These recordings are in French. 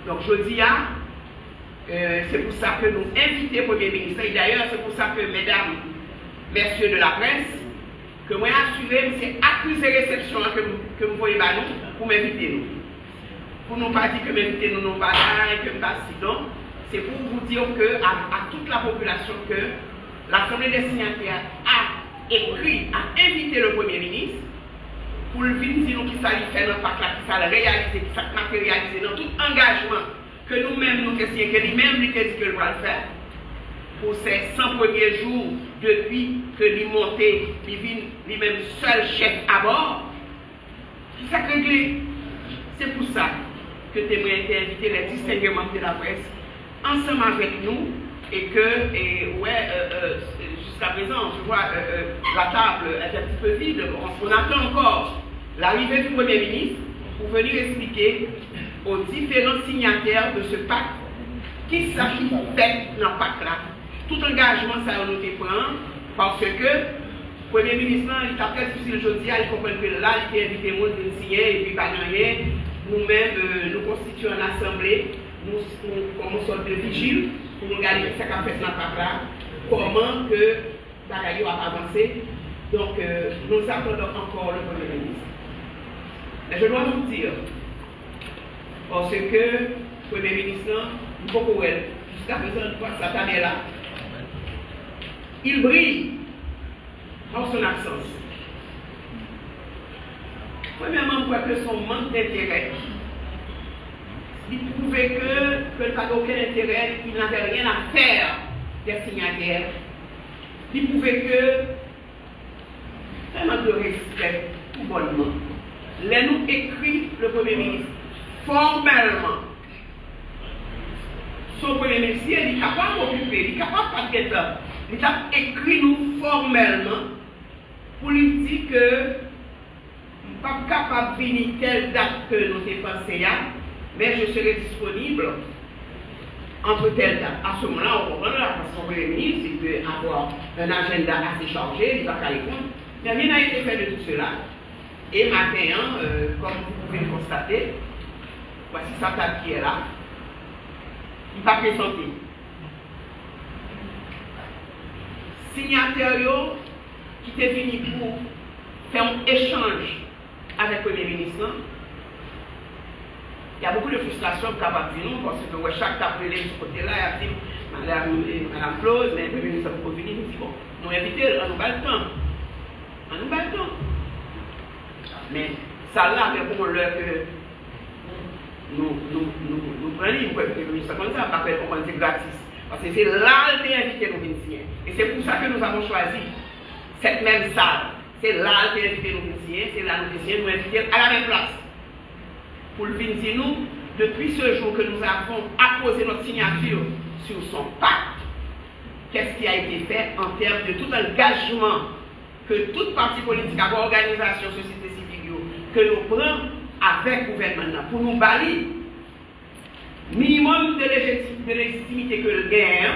Donc, je dis, c'est pour ça que nous invitons le Premier ministre. Et d'ailleurs, c'est pour ça que, mesdames, messieurs de la presse, que moi, assuré, c'est accusé réception que vous voyez nous pour m'inviter nous. Pour nous pas dire que m'inviter nous non pas que nous pas si non. C'est pour vous dire que à toute la population que l'Assemblée des signataires a écrit, a invité le Premier ministre pour le venir dire qui ça lui fait dans le pacte là, qui ça le réaliser, qui ça matérialiser dans tout engagement que nous-mêmes nous questions, que lui-même lui dit que le va le faire pour ces 100 premiers jours depuis que lui monté, lui-même seul chef à bord. Qui ça réglé? C'est pour ça que tu aimerais été invité les distingués membres de la presse ensemble avec nous et que jusqu'à présent je vois la table est un petit peu vide. On attend encore l'arrivée du Premier ministre pour venir expliquer aux différents signataires de ce pacte qui s'agit fait dans le pacte là. Tout engagement ça a été pris parce que le Premier ministre il a très difficile aujourd'hui, il comprend que là il a invité monde de signer et puis pas rien. Nous-mêmes nous constituons une assemblée, nous commençons de vigile pour nous regarder ce qu'on fait dans le pacte là, comment que Bagayo a avancé. Donc nous attendons encore le Premier ministre. Mais je dois vous dire, parce que le Premier ministre, beaucoup jusqu'à présent, cette année-là, il brille en son absence. Premièrement, on voit que son manque d'intérêt, il prouvait que le pas d'aucun intérêt, il n'avait rien à faire des signataires. Il prouvait que vraiment de respect tout bonnement. Là, nous écrit le Premier ministre formellement. Son Premier ministre, il est capable d'occuper, il est capable de faire. Il a écrit nous formellement pour lui dire que il n'est pas capable de venir telle date que nous avons pensé, mais je serai disponible entre telle date. À ce moment-là, on comprend là, parce que son Premier ministre, il peut avoir un agenda assez chargé, il va pas répondre. Mais rien n'a été fait de tout cela. Et maintenant, comme vous pouvez le constater, voici sa table qui est là. Il va présenter. Signataire qui est venu pour faire un échange avec le Premier ministre. Il y a beaucoup de frustration capable de nous parce que chaque table de ce côté-là, il y a dit Madame Claude, mais le Premier ministre pour venir, nous dit bon, nous invitons, on nous bat le temps. On nous bat le temps. Mais ça là, mais pour l'heure que nous prenons, nous pouvons faire ça comme ça, parce qu'on c'est gratis. Parce que c'est là que invité nos Vénitiens. Et c'est pour ça que nous avons choisi cette même salle. C'est là que invité nos Vénitiens, c'est là que nous invitons à la même place. Pour le Vénitien, nous, depuis ce jour que nous avons apposé notre signature sur son pacte, qu'est-ce qui a été fait en termes de tout engagement que toute parti politique, organisation, société civile, que nous prenons avec le gouvernement pour nous balayer minimum de légitimité que le gain,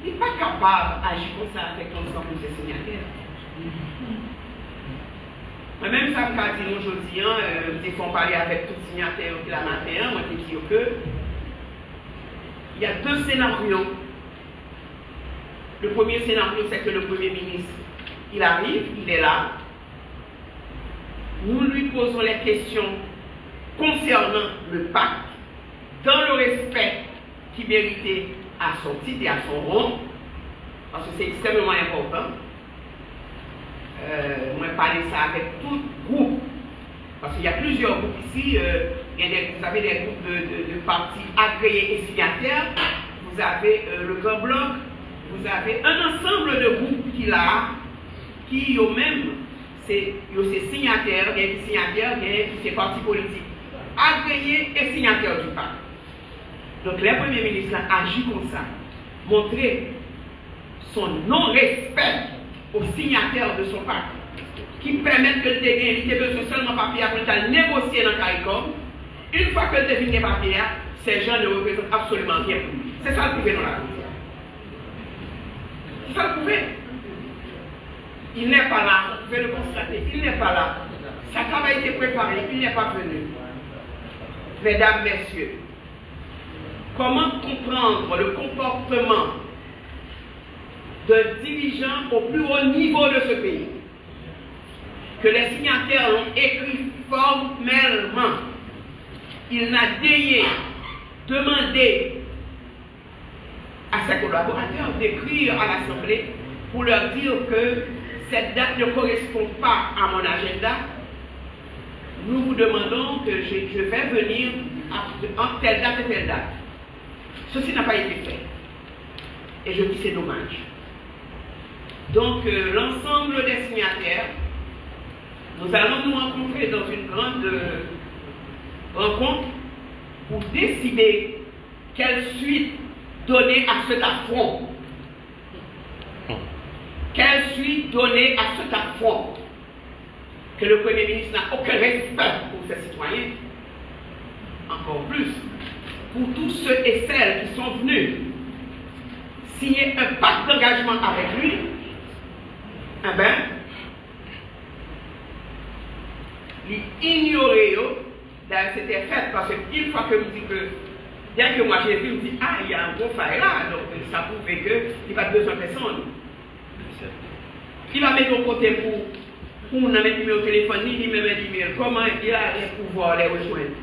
il n'est pas capable d'agir comme ça avec l'ensemble de ses signataires. Moi-même, ça me dit aujourd'hui, ils font parler avec tout signataire qui la matin, moi je dis que il y a deux scénarios. Le premier scénario, c'est que le Premier ministre, il arrive, il est là. Nous lui posons les questions concernant le pacte, dans le respect qui méritait à son titre et à son rang, parce que c'est extrêmement important. Moi, parler ça avec tout groupe, parce qu'il y a plusieurs groupes ici. Vous avez des groupes de partis agréés et signataires, vous avez le Grand Bloc, vous avez un ensemble de groupes qui eux-mêmes, c'est signataires, des signataires, des partis politiques agréés et signataires du pacte. Donc, le Premier ministre a agi comme ça, montrer son non-respect aux signataires de son pacte, qui permettent que le TGN ait besoin seulement de papier pour négocier dans le CARICOM. Une fois que le TGN est papier, ces gens ne représentent absolument rien pour lui. C'est ça le prouvé dans la Constitution. C'est ça le prouvé. Il n'est pas là, vous pouvez le constater, il n'est pas là. Sa travail a été préparé, il n'est pas venu. Mesdames, messieurs, comment comprendre le comportement d'un dirigeant au plus haut niveau de ce pays, que les signataires l'ont écrit formellement. Il n'a daigné demander à ses collaborateurs d'écrire à l'Assemblée pour leur dire que cette date ne correspond pas à mon agenda. Nous vous demandons que je vais venir en telle date et telle date. Ceci n'a pas été fait. Et je dis c'est dommage. Donc l'ensemble des signataires, nous allons nous rencontrer dans une grande rencontre pour décider quelle suite donner à cet affront. Quelle suite donner à cet affront que le Premier ministre n'a aucun respect pour ses citoyens, encore plus pour tous ceux et celles qui sont venus signer un pacte d'engagement avec lui. Eh bien, l'ignorer, c'était fait parce qu'une fois que vous dites que, dès que moi j'ai vu, je me dis, ah, il y a un gros faille là, donc ça prouve qu'il n'y a pas besoin de personne. Il va mettre au côté pour nous mettre au téléphone, ni même email, comment il a les pouvoirs les rejoindre.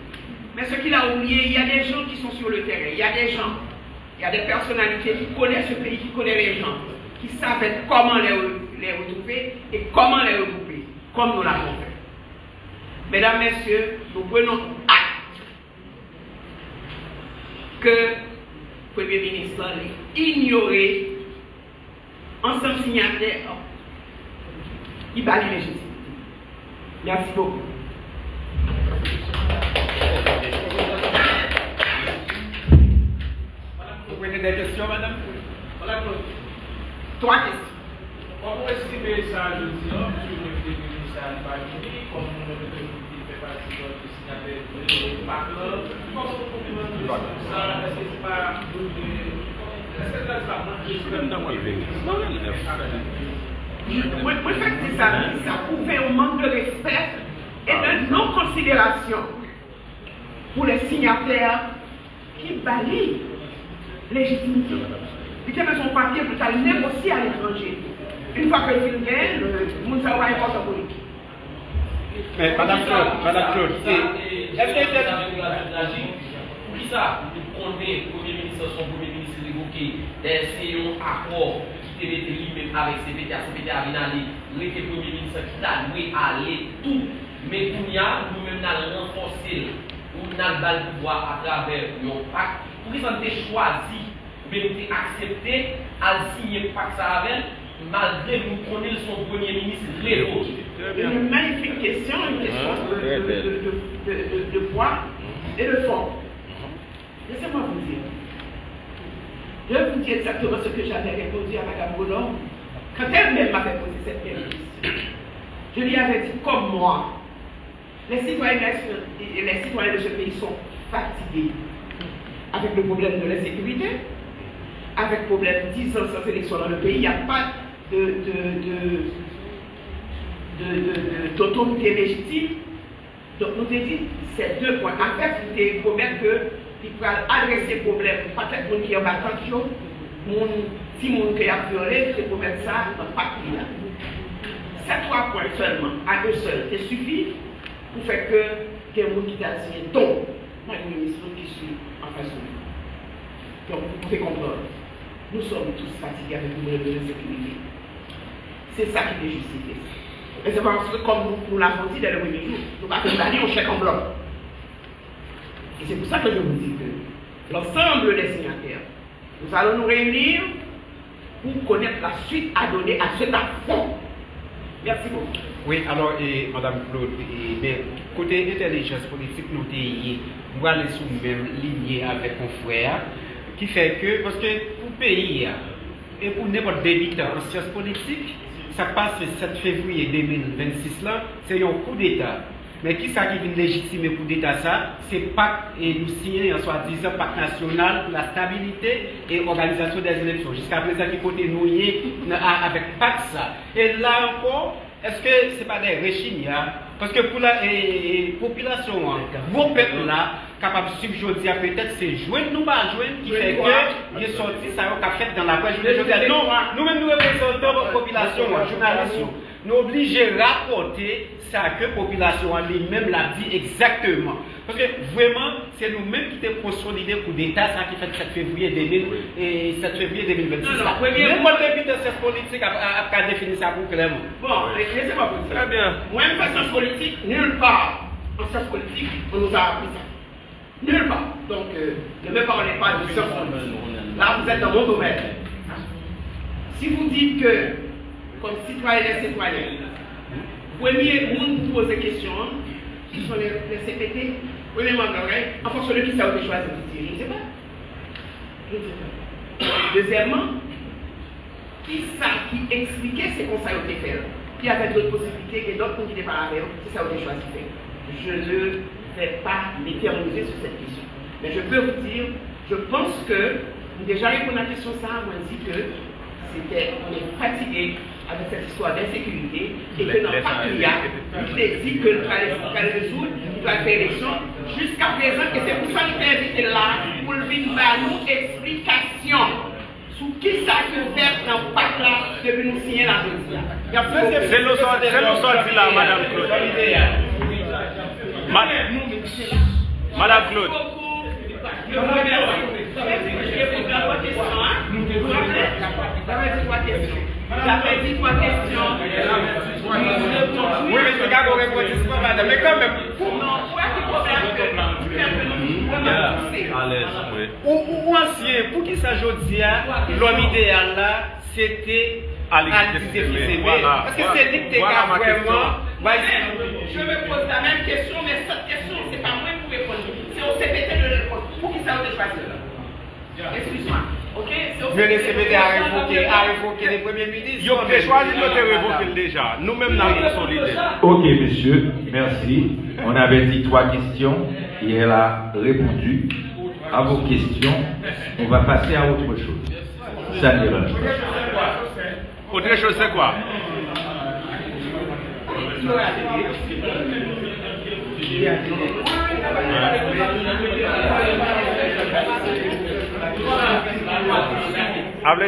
Mais ce qu'il a oublié, il y a des gens qui sont sur le terrain, il y a des gens, il y a des personnalités qui connaissent ce pays, qui connaissent les gens, qui savent comment les retrouver et comment les regrouper, comme nous l'avons fait. Mesdames, Messieurs, nous prenons acte que le Premier ministre a ignoré ensemble signataires qui valide les légitimité. Merci beaucoup. Vous prenez des questions, madame? Voilà, Claude. 3 questions. Comment estimer ça, je dis, sur le ministère de l'État, comme le fait partie de signataire de Macron? Comment vous complémentez ça? Est-ce que c'est pas. Est-ce que c'est pas Moi, je fais que ça prouvait un manque de respect et de non-considération pour les signataires qui valident légitimité. Ils ont besoin de papier pour aller négocier à l'étranger. Une fois que le film gagne, le monde va avoir un politique. Mais Madame Claude, est-ce que pour qui ça, on est Premier ministre, son Premier ministre évoqué, c'est un accord qui était lui-même avec CPTA, CPTA vient aller, le Premier ministre qui a loué aller tout, mais nous-mêmes nous renforcer, nous avons le pouvoir à travers nos pacte. Pour qui ça a été choisi, même accepté, à signer le pacte avec, malgré nous connaissons son Premier ministre révoqué. Une magnifique question, une question de poids et de fond. Laissez-moi vous dire. Je vais vous dire exactement ce que j'avais répondu à Mme Boulon quand elle-même m'avait posé cette question. Je lui avais dit, comme moi, les citoyens de ce pays sont fatigués avec le problème de l'insécurité, avec le problème de 10 ans sans élection dans le pays. Il n'y a pas d'autorité légitime. Donc nous avons dit ces 2 points. En fait, c'était promettre qu'il faut adresser le problème, peut-être monde qui est en vacances, si mon qui a violé, c'est pour mettre ça dans le papier là. Ces 3 points seulement, à eux seuls, c'est suffit pour faire que quelqu'un qui t'a signé tombe. Moi, je suis ministre qui suis en face de nous. Donc, vous pouvez comprendre. Nous sommes tous fatigués avec le problème de l'insécurité. C'est ça qui est justifié. Et c'est parce que, comme nous l'avons dit dès le premier jour, nous ne pouvons pas aller au chèque en bloc. Et c'est pour ça que je vous dis que l'ensemble des signataires, nous allons nous réunir pour connaître la suite à donner à cet affront. Merci beaucoup. oui, alors, Madame Claude, mais côté intelligence politique, nous allons sur la même ligne avec mon frère, qui fait que, parce que pour le pays, et pour n'importe débiteur en sciences politiques, ça passe le 7 février 2026 là, c'est un coup d'État. Mais qui ça qui vient légitimer coup d'État ça? C'est pacte et nous signer en soi-disant pacte national pour la stabilité et organisation des élections. Jusqu'à présent, qui côté nous avec pacte ça. Et là encore, est-ce que ce n'est pas des réchignes? Parce que pour la population, vos peuples là, capable de suivre aujourd'hui, peut-être c'est joindre nous pas joindre qui fait que il est sorti ça a fait dans la presse. Non, nous-mêmes nous représentons la population, journalistes, nous obligés de rapporter ça que la population elle-même l'a dit exactement. Parce que vraiment, c'est nous-mêmes qui avons consolidé le coup d'État, ça qui fait 7 février 2026. Même le député de cette politique a défini ça pour clairement. Bon, laissez-moi vous dire. Très bien. Moi, une façon politique, nulle part en sciences politiques, on nous a appris ça. Nulle part. Donc, ne me parlez pas de sciences politiques. Là, vous êtes dans mon domaine. Si vous dites que, comme citoyens et citoyennes, premier monde pour poser question, ce sont les CPT, premièrement, en fonction de qui ça a été choisi de dire, je ne sais pas. Je ne sais pas. Deuxièmement, qui expliquait ces conseils au fait, qui avait d'autres possibilités que d'autres qui n'étaient pas avec, si ça a été choisi de faire. Je ne vais pas m'éterniser sur cette question. Mais je peux vous dire, je pense que, déjà répondre à la question ça, on dit que on est fatigué avec cette histoire d'insécurité et que dans le patriarcat, il est dit que le travail résoudre, il doit faire élection jusqu'à présent, et c'est pour ça que je invité là pour venir nous explication sur qui ça peut faire dans le pacte là depuis nous signer la jeudi. C'est nous sorti là, Madame Claude. Madame Claude. J'avais dit 3 questions. Oui, mais c'est quand même madame. Mais quand même. Non, quoi Ou ancien, pour qui ça aujourd'hui, l'homme idéal là, c'était Alexis Fils-Aimé. Parce que c'est lui qui était vraiment. Je me pose la même question, mais cette question, c'est pas moi pour répondre. C'est au CPT de répondre. Pour qui ça a été choisi là? Excuse-moi. Ok? Mais le CPT a révoqué les premiers ministres. Ils ont choisi de révoquer déjà. Nous-mêmes, nous avons consolidé. Ok, monsieur, merci. On avait dit 3 questions et elle a répondu à vos questions. On va passer à autre chose. Ça ne dérange pas. Autre chose, c'est quoi? Habla